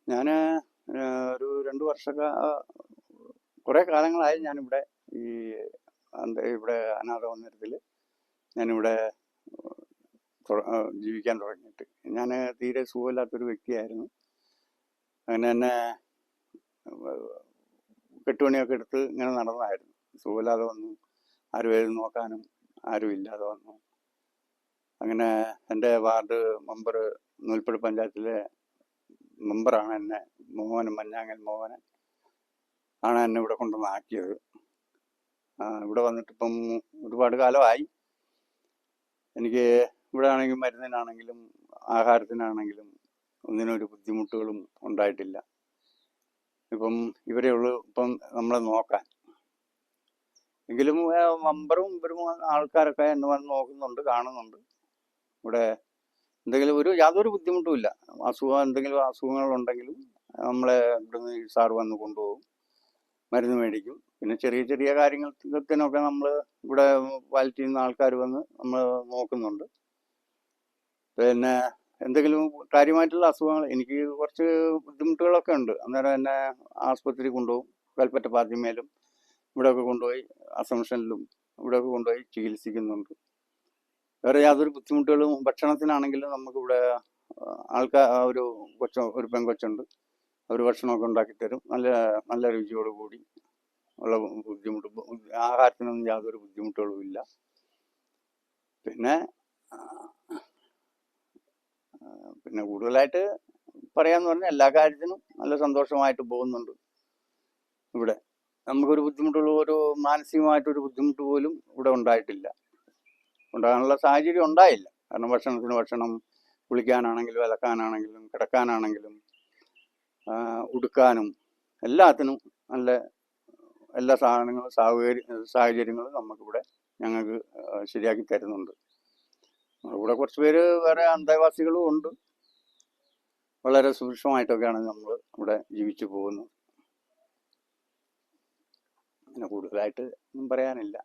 ഞാൻ ഒരു 2 വർഷമൊക്കെ കുറേ കാലങ്ങളായി ഞാനിവിടെ ഈ ഇവിടെ അനാഥ മന്ദിരത്തിൽ ഞാനിവിടെ ജീവിക്കാൻ തുടങ്ങിയിട്ട്. ഞാൻ തീരെ സുഖമില്ലാത്തൊരു വ്യക്തിയായിരുന്നു. അങ്ങനെ തന്നെ കെട്ടുപണിയൊക്കെ എടുത്ത് ഇങ്ങനെ നടന്നതായിരുന്നു. സുഖമില്ലാതെ വന്നു, ആരും നോക്കാനും ആരും ഇല്ലാതെ വന്നു. അങ്ങനെ എൻ്റെ വാർഡ് മെമ്പർ, നൂൽപ്പുഴ പഞ്ചായത്തിലെ മെമ്പറാണ് എന്നെ, മഞ്ഞാങ്ങൽ മോഹനൻ ആണ് എന്നെ ഇവിടെ കൊണ്ടുവന്നാക്കിയത്. ഇവിടെ വന്നിട്ടിപ്പം ഒരുപാട് കാലമായി. എനിക്ക് ഇവിടെ ആണെങ്കിലും മരുന്നിനാണെങ്കിലും ആഹാരത്തിനാണെങ്കിലും ഒന്നിനൊരു ബുദ്ധിമുട്ടുകളും ഉണ്ടായിട്ടില്ല. ഇപ്പം ഇവരേ ഉള്ളൂ ഇപ്പം നമ്മളെ നോക്കാൻ. എങ്കിലും മെമ്പറും ഇവരും ആൾക്കാരൊക്കെ എന്നെ വന്ന് നോക്കുന്നുണ്ട്, കാണുന്നുണ്ട്. ഇവിടെ യാതൊരു ബുദ്ധിമുട്ടുമില്ല. എന്തെങ്കിലും അസുഖങ്ങളുണ്ടെങ്കിലും നമ്മളെ ഇവിടുന്ന് സാർ വന്ന് കൊണ്ടുപോകും, മരുന്ന് മേടിക്കും. പിന്നെ ചെറിയ ചെറിയ കാര്യങ്ങൾക്കൊക്കെ നമ്മൾ ഇവിടെ വാലറ്റിയിൽ നിന്ന് ആൾക്കാർ വന്ന് നമ്മൾ നോക്കുന്നുണ്ട്. പിന്നെ എന്തെങ്കിലും കാര്യമായിട്ടുള്ള അസുഖങ്ങൾ, എനിക്ക് കുറച്ച് ബുദ്ധിമുട്ടുകളൊക്കെ ഉണ്ട്, അന്നേരം എന്നെ ആസ്പത്രി കൊണ്ടുപോകും. കൽപ്പറ്റ പാത്തിമേലും ഇവിടെയൊക്കെ കൊണ്ടുപോയി, അസംഷനിലും ഇവിടെയൊക്കെ കൊണ്ടുപോയി ചികിത്സിക്കുന്നുണ്ട്. വേറെ യാതൊരു ബുദ്ധിമുട്ടുകളും. ഭക്ഷണത്തിനാണെങ്കിലും നമുക്കിവിടെ ഒരു പെങ്കൊച്ചുണ്ട്, അവർ ഭക്ഷണമൊക്കെ ഉണ്ടാക്കിത്തരും. നല്ല നല്ല രുചിയോട് കൂടി ഉള്ള ആഹാരത്തിനൊന്നും യാതൊരു ബുദ്ധിമുട്ടുകളും ഇല്ല. പിന്നെ പിന്നെ കൂടുതലായിട്ട് പറയാന്ന് പറഞ്ഞാൽ എല്ലാ കാര്യത്തിനും നല്ല സന്തോഷമായിട്ട് പോകുന്നുണ്ട്. ഇവിടെ നമുക്കൊരു ഒരു മാനസികമായിട്ടൊരു ബുദ്ധിമുട്ട് പോലും ഇവിടെ ഉണ്ടായിട്ടില്ല, ഉണ്ടാകാനുള്ള സാഹചര്യം ഉണ്ടായില്ല. കാരണം ഭക്ഷണം, കുളിക്കാനാണെങ്കിലും അലക്കാനാണെങ്കിലും കിടക്കാനാണെങ്കിലും ഉടുക്കാനും എല്ലാത്തിനും നല്ല എല്ലാ സാഹചര്യങ്ങളും നമുക്കിവിടെ ഞങ്ങൾക്ക് ശരിയാക്കി തരുന്നുണ്ട്. ഇവിടെ കുറച്ച് പേര് വേറെ അന്തേവാസികളും ഉണ്ട്. വളരെ സുഭിക്ഷമായിട്ടൊക്കെയാണ് നമ്മൾ ഇവിടെ ജീവിച്ചു പോകുന്നത്. അങ്ങനെ കൂടുതലായിട്ട് ഒന്നും പറയാനില്ല.